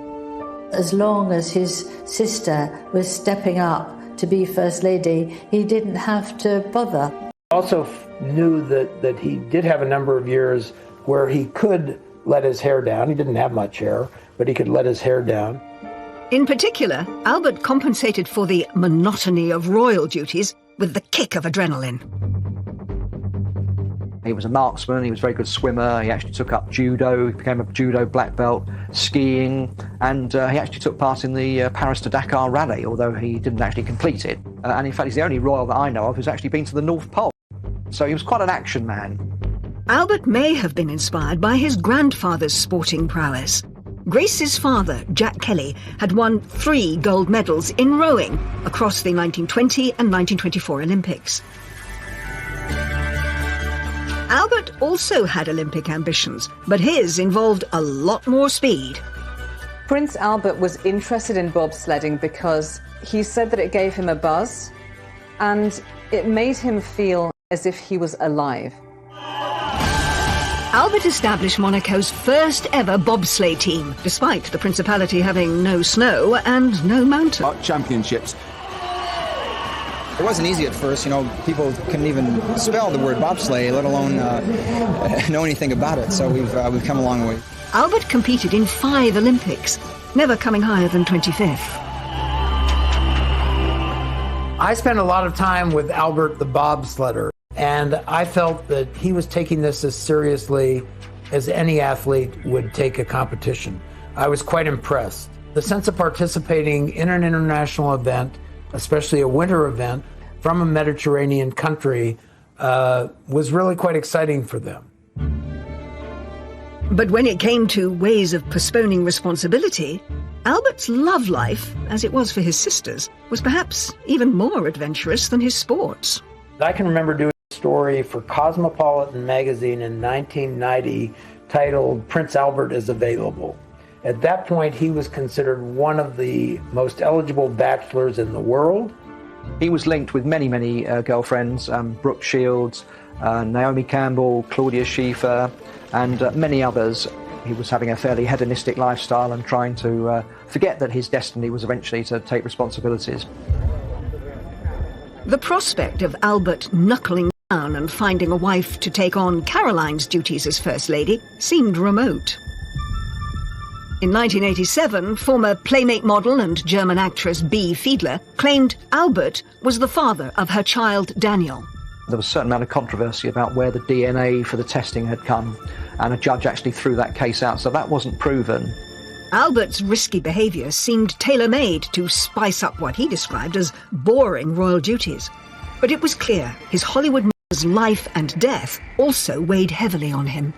As long as his sister was stepping up to be First Lady, he didn't have to bother. Also knew that he did have a number of years where he could let his hair down. He didn't have much hair, but he could let his hair down. In particular, Albert compensated for the monotony of royal duties with the kick of adrenaline. He was a marksman, he was a very good swimmer, he actually took up judo, he became a judo black belt, skiing, and he actually took part in the Paris to Dakar rally, although he didn't actually complete it. And in fact, he's the only royal that I know of who's actually been to the North Pole. So he was quite an action man. Albert may have been inspired by his grandfather's sporting prowess. Grace's father, Jack Kelly, had won 3 gold medals in rowing across the 1920 and 1924 Olympics. Albert also had Olympic ambitions, but his involved a lot more speed. Prince Albert was interested in bobsledding because he said that it gave him a buzz and it made him feel as if he was alive. Albert established Monaco's first ever bobsleigh team, despite the Principality having no snow and no mountain. Championships. It wasn't easy at first, you know, people couldn't even spell the word bobsleigh, let alone know anything about it, so we've come a long way. Albert competed in 5 Olympics, never coming higher than 25th. I spent a lot of time with Albert the bobsledder, and I felt that he was taking this as seriously as any athlete would take a competition. I was quite impressed. The sense of participating in an international event, especially a winter event, from a Mediterranean country, was really quite exciting for them. But when it came to ways of postponing responsibility, Albert's love life, as it was for his sisters, was perhaps even more adventurous than his sports. I can remember doing a story for Cosmopolitan magazine in 1990 titled "Prince Albert is Available." At that point, he was considered one of the most eligible bachelors in the world. He was linked with many, many girlfriends, Brooke Shields, Naomi Campbell, Claudia Schiffer, and many others. He was having a fairly hedonistic lifestyle and trying to forget that his destiny was eventually to take responsibilities. The prospect of Albert knuckling down and finding a wife to take on Caroline's duties as First Lady seemed remote. In 1987, former Playmate model and German actress Bea Fiedler claimed Albert was the father of her child Daniel. There was a certain amount of controversy about where the DNA for the testing had come, and a judge actually threw that case out, so that wasn't proven. Albert's risky behaviour seemed tailor-made to spice up what he described as boring royal duties. But it was clear his Hollywood mother's life and death also weighed heavily on him.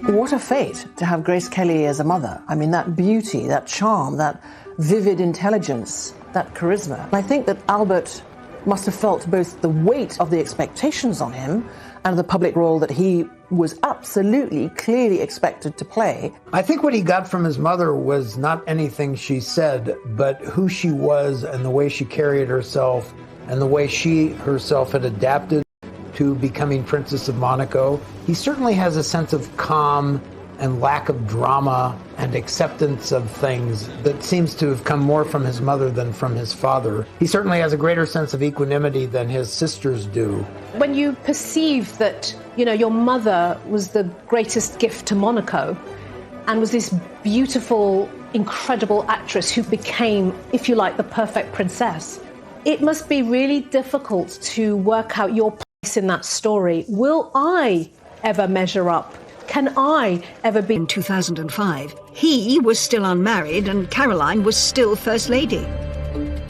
What a fate to have Grace Kelly as a mother. I mean, that beauty, that charm, that vivid intelligence, that charisma. I think that Albert must have felt both the weight of the expectations on him and the public role that he was absolutely, clearly expected to play. I think what he got from his mother was not anything she said, but who she was and the way she carried herself and the way she herself had adapted to becoming Princess of Monaco. He certainly has a sense of calm and lack of drama and acceptance of things that seems to have come more from his mother than from his father. He certainly has a greater sense of equanimity than his sisters do. When you perceive that, you know, your mother was the greatest gift to Monaco and was this beautiful, incredible actress who became, if you like, the perfect princess, it must be really difficult to work out your place in that story. Will I ever measure up? Can I ever be? In 2005, he was still unmarried and Caroline was still First Lady.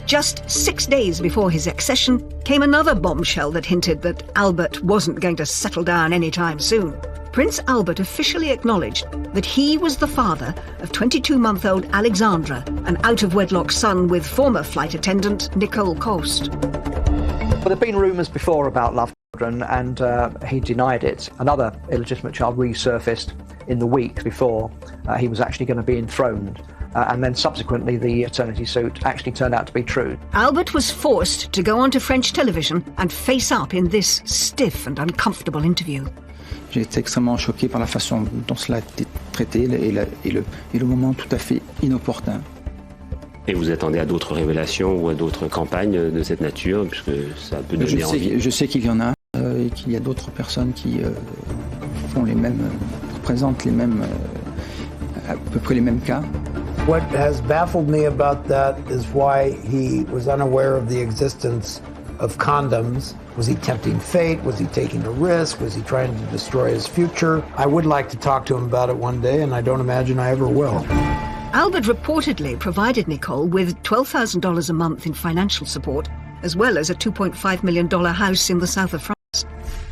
Just 6 days before his accession came another bombshell that hinted that Albert wasn't going to settle down anytime soon. Prince Albert officially acknowledged that he was the father of 22-month-old Alexandra, an out-of-wedlock son with former flight attendant Nicole Coste. But there have been rumours before about love children, and he denied it. Another illegitimate child resurfaced in the week before he was actually going to be enthroned. And then subsequently the paternity suit actually turned out to be true. Albert was forced to go onto French television and face up in this stiff and uncomfortable interview. J'ai été extrêmement choqué par la façon dont cela a été traité et le moment tout à fait inopportun. Et vous attendez à d'autres révélations ou à d'autres campagnes de cette nature, puisque ça peut donner envie? Je sais qu'il y en a et qu'il y a d'autres personnes qui font les mêmes, présentent les mêmes, à peu près les mêmes cas. What has baffled me about that is why he was unaware of the existence of condoms. Was he tempting fate? Was he taking a risk? Was he trying to destroy his future? I would like to talk to him about it one day, and I don't imagine I ever will. Albert reportedly provided Nicole with $12,000 a month in financial support, as well as a $2.5 million house in the south of France.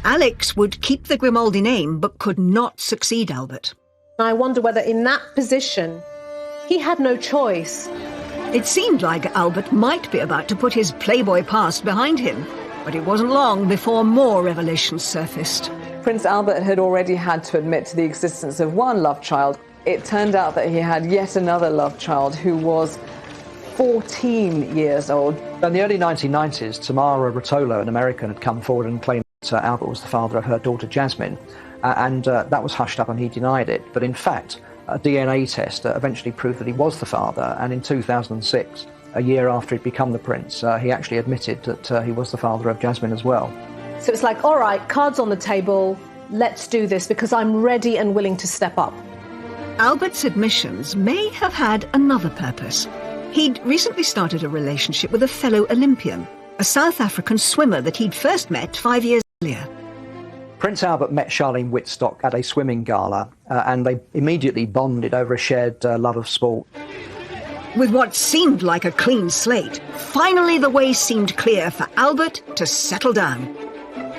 Alex would keep the Grimaldi name, but could not succeed Albert. I wonder whether in that position, he had no choice. It seemed like Albert might be about to put his Playboy past behind him, but it wasn't long before more revelations surfaced. Prince Albert had already had to admit to the existence of one love child. It turned out that he had yet another love child who was 14 years old. In the early 1990s, Tamara Rotolo, an American, had come forward and claimed that Albert was the father of her daughter Jasmine, and that was hushed up and he denied it. But in fact, a DNA test eventually proved that he was the father, and in 2006, a year after he'd become the prince, he actually admitted that he was the father of Jasmine as well. So it's like, all right, cards on the table, let's do this because I'm ready and willing to step up. Albert's admissions may have had another purpose. He'd recently started a relationship with a fellow Olympian, a South African swimmer that he'd first met 5 years earlier. Prince Albert met Charlene Wittstock at a swimming gala, and they immediately bonded over a shared love of sport. With what seemed like a clean slate, finally the way seemed clear for Albert to settle down.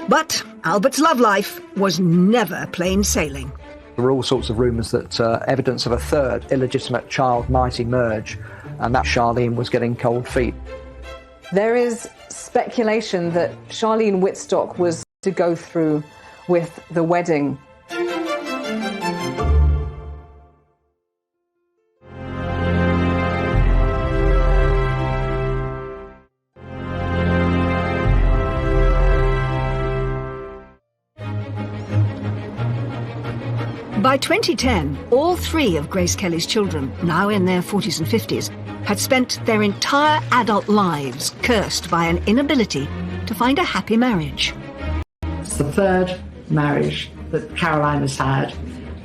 But Albert's love life was never plain sailing. There were all sorts of rumours that evidence of a third illegitimate child might emerge, and that Charlene was getting cold feet. There is speculation that Charlene Wittstock was to go through with the wedding. By 2010, all three of Grace Kelly's children, now in their 40s and 50s, had spent their entire adult lives cursed by an inability to find a happy marriage. It's the third marriage that Caroline has had,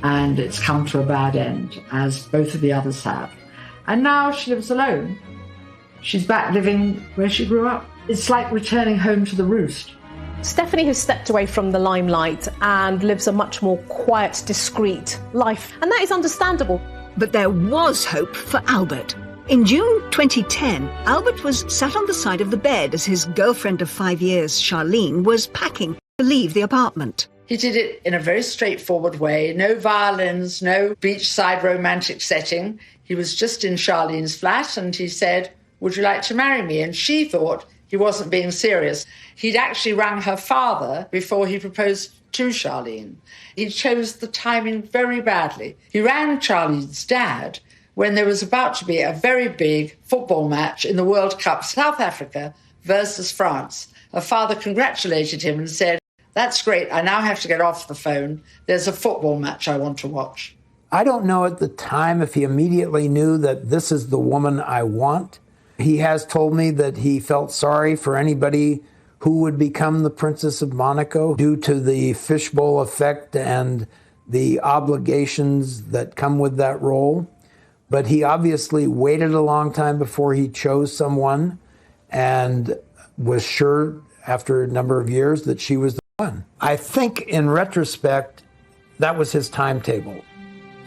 and it's come to a bad end, as both of the others have. And now she lives alone. She's back living where she grew up. It's like returning home to the roost. Stephanie has stepped away from the limelight and lives a much more quiet, discreet life, and that is understandable. But there was hope for Albert. In June 2010, Albert was sat on the side of the bed as his girlfriend of 5 years, Charlene, was packing to leave the apartment. He did it in a very straightforward way. No violins, no beachside romantic setting. He was just in Charlene's flat and he said, "Would you like to marry me?" And she thought he wasn't being serious. He'd actually rang her father before he proposed to Charlene. He chose the timing very badly. He rang Charlene's dad when there was about to be a very big football match in the World Cup, South Africa versus France. Her father congratulated him and said, "That's great, I now have to get off the phone. There's a football match I want to watch." I don't know at the time if he immediately knew that this is the woman I want. He has told me that he felt sorry for anybody who would become the Princess of Monaco due to the fishbowl effect and the obligations that come with that role. But he obviously waited a long time before he chose someone and was sure after a number of years that she was the one. I think in retrospect, that was his timetable.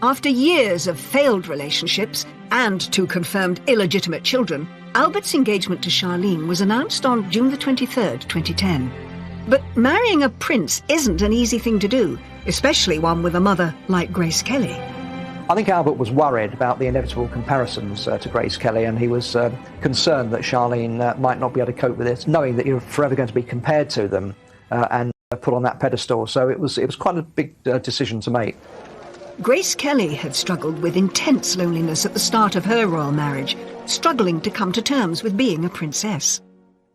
After years of failed relationships and two confirmed illegitimate children, Albert's engagement to Charlene was announced on June the 23rd, 2010. But marrying a prince isn't an easy thing to do, especially one with a mother like Grace Kelly. I think Albert was worried about the inevitable comparisons to Grace Kelly, and he was concerned that Charlene might not be able to cope with it, knowing that you're forever going to be compared to them. And put on that pedestal. So it was quite a big decision to make. Grace Kelly had struggled with intense loneliness at the start of her royal marriage, struggling to come to terms with being a princess.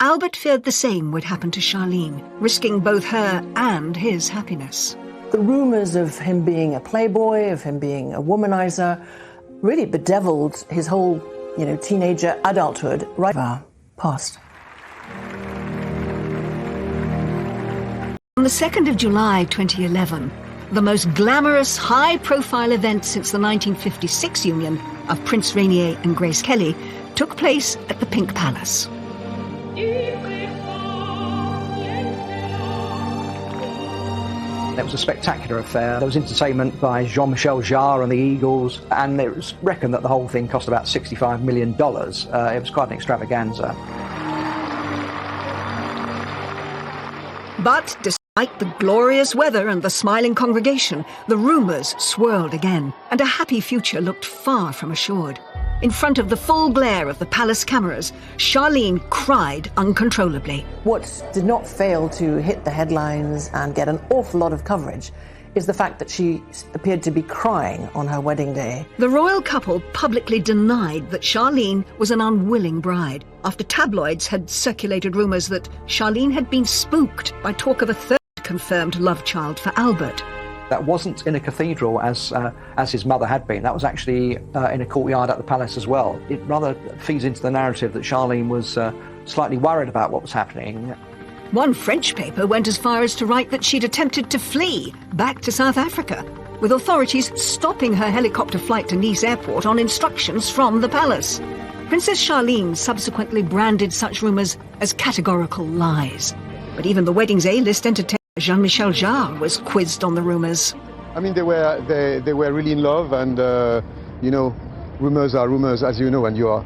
Albert feared the same would happen to Charlene, risking both her and his happiness. The rumours of him being a playboy, of him being a womanizer, really bedeviled his whole, teenager adulthood right past. On the 2nd of July 2011, the most glamorous, high-profile event since the 1956 union of Prince Rainier and Grace Kelly took place at the Pink Palace. It was a spectacular affair. There was entertainment by Jean-Michel Jarre and the Eagles, and it was reckoned that the whole thing cost about $65 million. It was quite an extravaganza. But despite the glorious weather and the smiling congregation, the rumours swirled again, and a happy future looked far from assured. In front of the full glare of the palace cameras, Charlene cried uncontrollably. What did not fail to hit the headlines and get an awful lot of coverage is the fact that she appeared to be crying on her wedding day. The royal couple publicly denied that Charlene was an unwilling bride, after tabloids had circulated rumours that Charlene had been spooked by talk of a third confirmed love child for Albert. That wasn't in a cathedral as his mother had been. That was actually in a courtyard at the palace as well. It rather feeds into the narrative that Charlene was slightly worried about what was happening. One French paper went as far as to write that she'd attempted to flee back to South Africa, with authorities stopping her helicopter flight to Nice airport on instructions from the palace. Princess Charlene subsequently branded such rumours as categorical lies. But even the wedding's A-list entertainer Jean-Michel Jarre was quizzed on the rumours. I mean, they were really in love, and rumours are rumours, as you know, and you're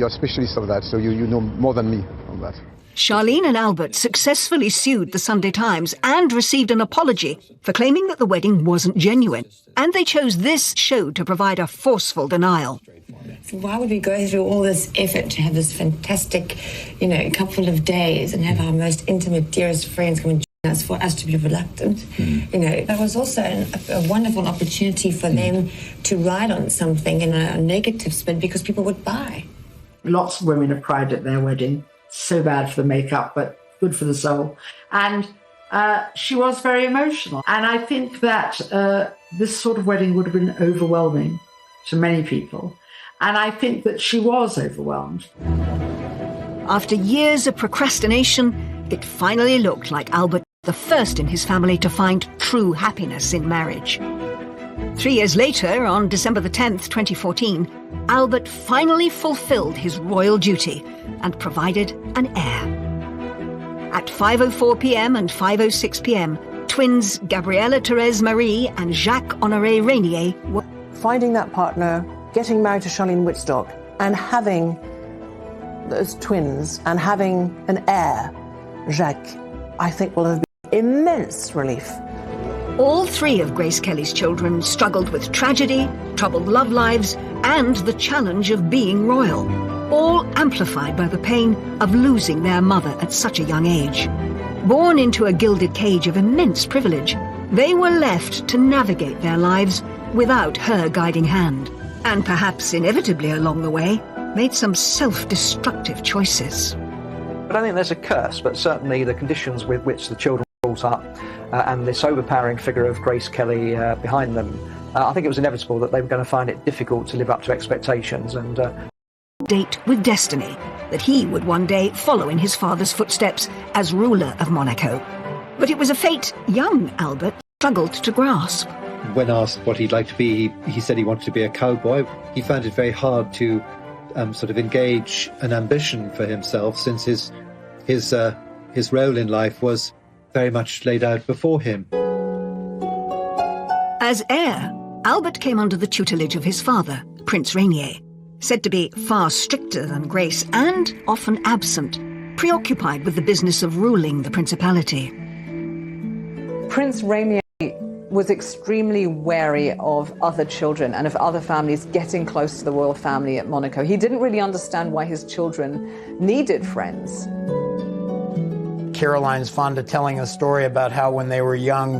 a specialist of that, so you know more than me on that. Charlene and Albert successfully sued the Sunday Times and received an apology for claiming that the wedding wasn't genuine, and they chose this show to provide a forceful denial. So why would we go through all this effort to have this fantastic, couple of days and have our most intimate, dearest friends come and join us for us to be reluctant? That was also a wonderful opportunity for them to ride on something in a negative spin because people would buy. Lots of women have cried at their wedding. So bad for the makeup, but good for the soul. And she was very emotional. And I think that this sort of wedding would have been overwhelming to many people. And I think that she was overwhelmed. After years of procrastination, it finally looked like Albert was the first in his family to find true happiness in marriage. 3 years later, on December the 10th, 2014, Albert finally fulfilled his royal duty and provided an heir. At 5:04 p.m. and 5:06 p.m, twins Gabriella Thérèse Marie and Jacques-Honoré Rainier were... Finding that partner, getting married to Charlene Wittstock, and having those twins, and having an heir, Jacques, I think will have been immense relief. All 3 of Grace Kelly's children struggled with tragedy, troubled love lives, and the challenge of being royal, all amplified by the pain of losing their mother at such a young age. Born into a gilded cage of immense privilege, they were left to navigate their lives without her guiding hand, and perhaps inevitably along the way, made some self-destructive choices. I don't think there's a curse, but certainly the conditions with which the children were brought up and this overpowering figure of Grace Kelly behind them, I think it was inevitable that they were going to find it difficult to live up to expectations. And date with destiny, that he would one day follow in his father's footsteps as ruler of Monaco. But it was a fate young Albert struggled to grasp. When asked what he'd like to be, he said he wanted to be a cowboy. He found it very hard to sort of engage an ambition for himself, since his role in life was very much laid out before him. As heir, Albert came under the tutelage of his father, Prince Rainier, said to be far stricter than Grace and often absent, preoccupied with the business of ruling the principality. Prince Rainier was extremely wary of other children and of other families getting close to the royal family at Monaco. He didn't really understand why his children needed friends. Caroline's fond of telling a story about how when they were young,